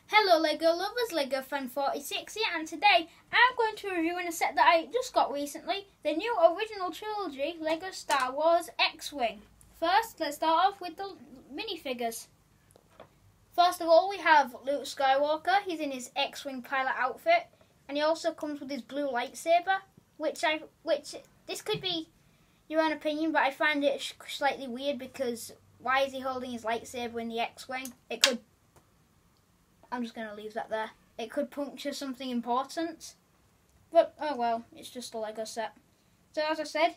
Hello Lego lovers, Lego Fan 46 here, and today I'm going to review a set that I just got recently, the new original trilogy Lego Star Wars X-Wing. First, let's start off with the minifigures. First of all, we have Luke Skywalker. He's in his X-Wing pilot outfit, and he also comes with his blue lightsaber, which this could be your own opinion, but I find it slightly weird because why is he holding his lightsaber in the X-Wing? I'm just going to leave that there. It could puncture something important. But, oh well, it's just a Lego set. So as I said,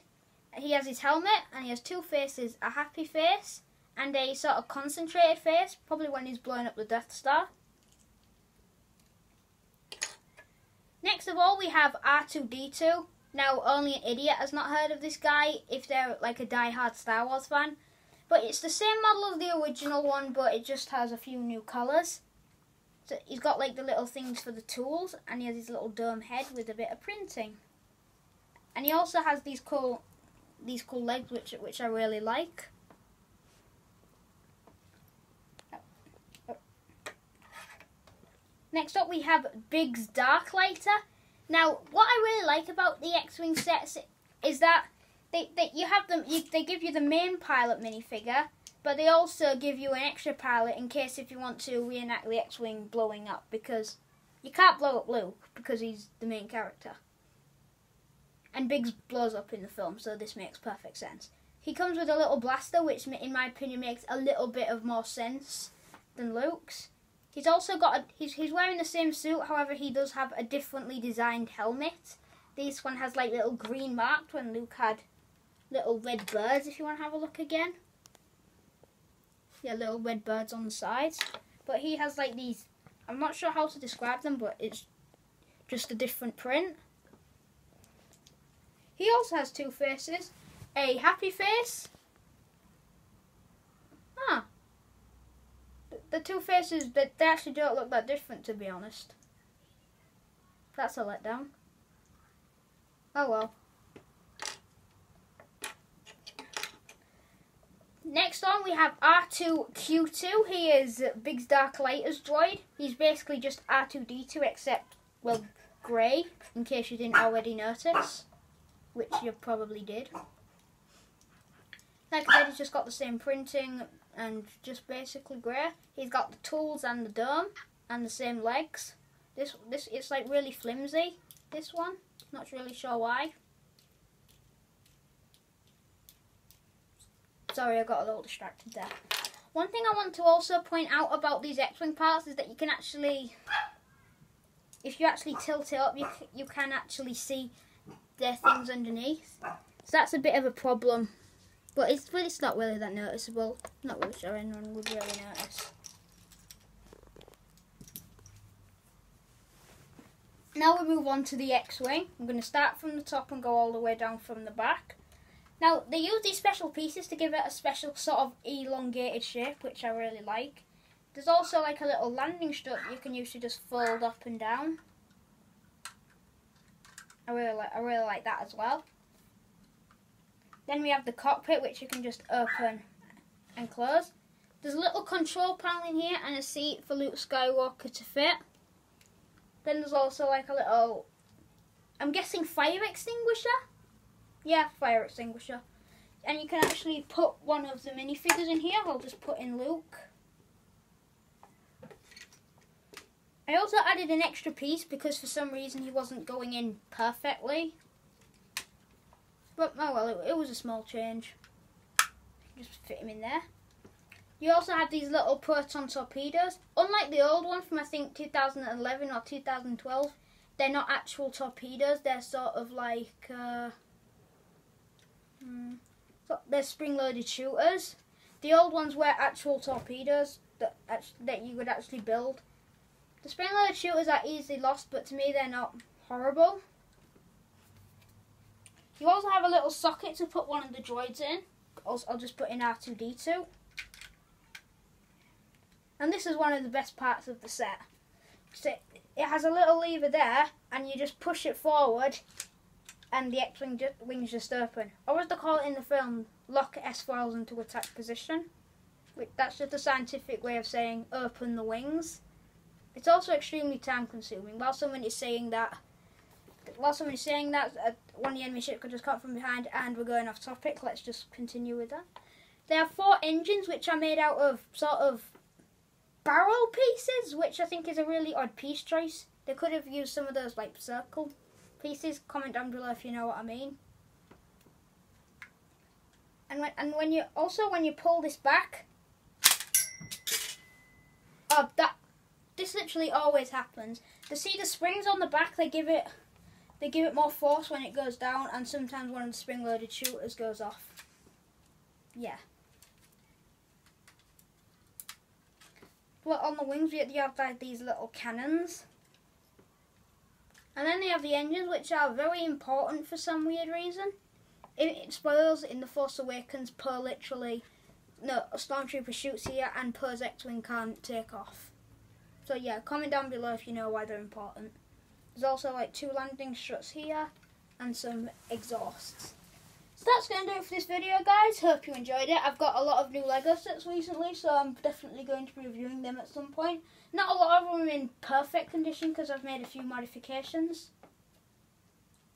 he has his helmet and he has two faces. A happy face and a sort of concentrated face. Probably when he's blowing up the Death Star. Next of all, we have R2-D2. Now, only an idiot has not heard of this guy if they're like a die-hard Star Wars fan. But it's the same model as the original one, but it just has a few new colours. So he's got like the little things for the tools, and he has his little dome head with a bit of printing. And he also has these cool legs, which I really like. Next up, we have Biggs Darklighter. Now, what I really like about the X-Wing sets is that they give you the main pilot minifigure. But they also give you an extra pilot in case if you want to reenact the X-Wing blowing up, because you can't blow up Luke because he's the main character. And Biggs blows up in the film, so this makes perfect sense. He comes with a little blaster, which in my opinion makes a little bit of more sense than Luke's. He's also got he's wearing the same suit, however he does have a differently designed helmet. This one has like little green marks when Luke had little red birds, if you want to have a look again. Yeah, little red birds on the sides. But he has like these, I'm not sure how to describe them, but it's just a different print. He also has two faces. A happy face. The two faces, they actually don't look that different, to be honest. That's a letdown. Oh well. Next on, we have R2-Q2. He is Biggs Darklighter's droid. He's basically just R2-D2 except, well, grey, in case you didn't already notice, which you probably did. Like I said, he's just got the same printing and just basically grey. He's got the tools and the dome and the same legs. This it's like really flimsy, this one. Not really sure why. Sorry, I got a little distracted there. One thing I want to also point out about these X-Wing parts is that you can actually, if you actually tilt it up, you can actually see their things underneath. So that's a bit of a problem. But it's not really that noticeable. Not really sure anyone would really notice. Now we move on to the X-Wing. I'm going to start from the top and go all the way down from the back. Now, they use these special pieces to give it a special sort of elongated shape, which I really like. There's also like a little landing strip you can use to just fold up and down. I really like that as well. Then we have the cockpit, which you can just open and close. There's a little control panel in here and a seat for Luke Skywalker to fit. Then there's also like a little, I'm guessing, fire extinguisher? Yeah, fire extinguisher. And you can actually put one of the minifigures in here. I'll just put in Luke. I also added an extra piece because for some reason he wasn't going in perfectly. But, oh well, it was a small change. Just fit him in there. You also have these little proton torpedoes. Unlike the old one from, I think, 2011 or 2012, they're not actual torpedoes. They're sort of like, they're spring-loaded shooters. The old ones were actual torpedoes that you would actually build. The spring-loaded shooters are easily lost, but to me they're not horrible. You also have a little socket to put one of the droids in. I'll just put in R2-D2. And this is one of the best parts of the set. So it has a little lever there, and you just push it forward, and the X-Wing wings just open. Or as they call it in the film, lock S-foils into attack position. That's just a scientific way of saying open the wings. It's also extremely time consuming. While someone is saying that, one of the enemy ships could just come from behind, and we're going off topic. Let's just continue with that. There are 4 engines which are made out of sort of barrel pieces, which I think is a really odd piece choice. They could have used some of those like circle pieces. Comment down below if you know what I mean. And when you pull this back, this literally always happens. See the springs on the back, they give it more force when it goes down, and sometimes one of the spring-loaded shooters goes off. Yeah. But on the wings, you have like these little cannons. And then they have the engines, which are very important for some weird reason. It spoils in The Force Awakens. A Stormtrooper shoots here, and Poe's X-Wing can't take off. So yeah, comment down below if you know why they're important. There's also like 2 landing struts here, and some exhausts. So that's going to do it for this video, guys. Hope you enjoyed it. I've got a lot of new Lego sets recently, so I'm definitely going to be reviewing them at some point. Not a lot of them are in perfect condition because I've made a few modifications.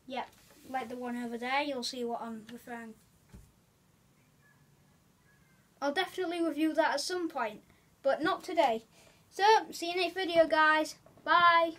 Yep, like the one over there, you'll see what I'm referring. I'll definitely review that at some point, but not today. So, see you next video, guys. Bye.